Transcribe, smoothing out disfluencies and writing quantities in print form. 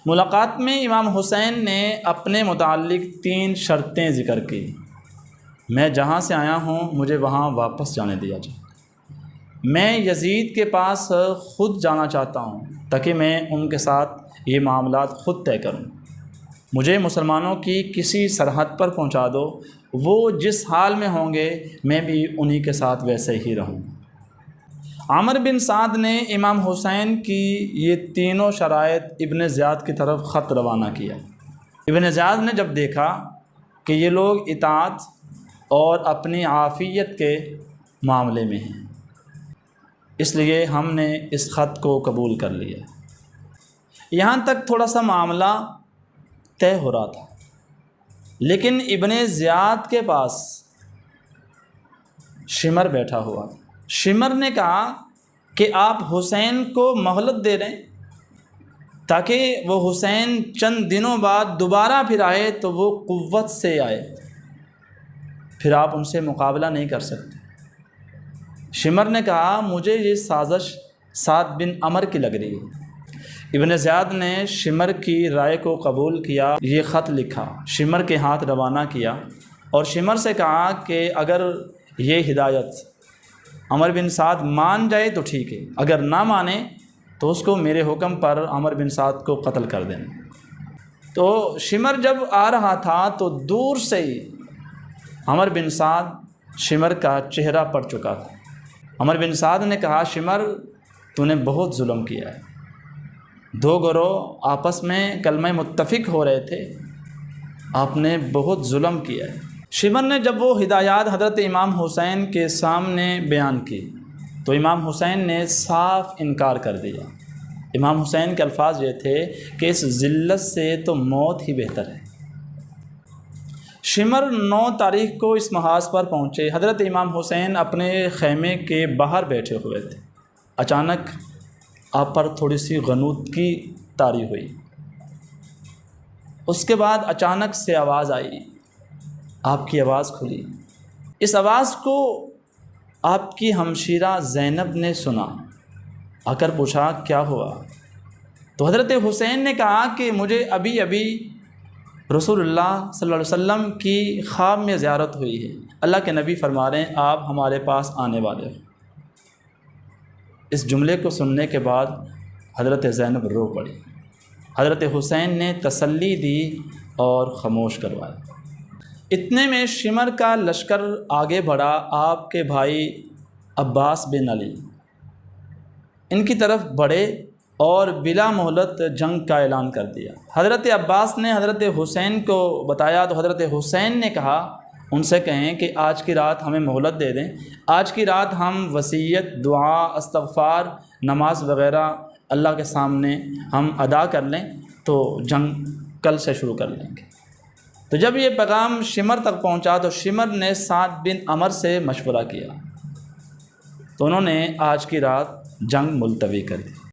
ملاقات میں امام حسین نے اپنے متعلق 3 شرطیں ذکر کی۔ میں جہاں سے آیا ہوں مجھے وہاں واپس جانے دیا جائے۔ میں یزید کے پاس خود جانا چاہتا ہوں تاکہ میں ان کے ساتھ یہ معاملات خود طے کروں۔ مجھے مسلمانوں کی کسی سرحد پر پہنچا دو، وہ جس حال میں ہوں گے میں بھی انہی کے ساتھ ویسے ہی رہوں۔ عمر بن سعد نے امام حسین کی یہ تینوں شرائط ابن زیاد کی طرف خط روانہ کیا۔ ابن زیاد نے جب دیکھا کہ یہ لوگ اطاعت اور اپنی عافیت کے معاملے میں ہیں، اس لیے ہم نے اس خط کو قبول کر لیا۔ یہاں تک تھوڑا سا معاملہ طے ہو رہا تھا، لیکن ابن زیاد کے پاس شمر بیٹھا ہوا تھا۔ شمر نے کہا کہ آپ حسین کو مہلت دے رہے ہیں تاکہ وہ حسین چند دنوں بعد دوبارہ پھر آئے تو وہ قوت سے آئے، پھر آپ ان سے مقابلہ نہیں کر سکتے۔ شمر نے کہا مجھے یہ سازش سعد بن عمر کی لگ رہی ہے۔ ابن زیاد نے شمر کی رائے کو قبول کیا، یہ خط لکھا، شمر کے ہاتھ روانہ کیا اور شمر سے کہا کہ اگر یہ ہدایت عمر بن سعد مان جائے تو ٹھیک ہے، اگر نہ مانے تو اس کو میرے حکم پر عمر بن سعد کو قتل کر دینا۔ تو شمر جب آ رہا تھا تو دور سے ہی عمر بن سعد شمر کا چہرہ پڑ چکا تھا۔ عمر بن سعد نے کہا شمر تو نے بہت ظلم کیا ہے، 2 گروہ آپس میں کلمہ متفق ہو رہے تھے، آپ نے بہت ظلم کیا ہے۔ شمر نے جب وہ ہدایات حضرت امام حسین کے سامنے بیان کی تو امام حسین نے صاف انکار کر دیا۔ امام حسین کے الفاظ یہ تھے کہ اس ذلت سے تو موت ہی بہتر ہے۔ شمر 9 تاریخ کو اس محاذ پر پہنچے۔ حضرت امام حسین اپنے خیمے کے باہر بیٹھے ہوئے تھے۔ اچانک آپ پر تھوڑی سی غنودگی طاری ہوئی۔ اس کے بعد اچانک سے آواز آئی، آپ کی آواز کھلی۔ اس آواز کو آپ کی ہمشیرہ زینب نے سنا، آ کر پوچھا کیا ہوا؟ تو حضرت حسین نے کہا کہ مجھے ابھی ابھی رسول اللہ صلی اللہ علیہ وسلم کی خواب میں زیارت ہوئی ہے، اللہ کے نبی فرما رہے ہیں آپ ہمارے پاس آنے والے ہو۔ اس جملے کو سننے کے بعد حضرت زینب رو پڑی۔ حضرت حسین نے تسلی دی اور خاموش کروایا۔ اتنے میں شمر کا لشکر آگے بڑھا، آپ کے بھائی عباس بن علی ان کی طرف بڑھے اور بلا مہلت جنگ کا اعلان کر دیا۔ حضرت عباس نے حضرت حسین کو بتایا تو حضرت حسین نے کہا ان سے کہیں کہ آج کی رات ہمیں مہلت دے دیں، آج کی رات ہم وصیت، دعا، استغفار، نماز وغیرہ اللہ کے سامنے ہم ادا کر لیں تو جنگ کل سے شروع کر لیں گے۔ تو جب یہ پیغام شمر تک پہنچا تو شمر نے سعد بن عمر سے مشورہ کیا تو انہوں نے آج کی رات جنگ ملتوی کر دی۔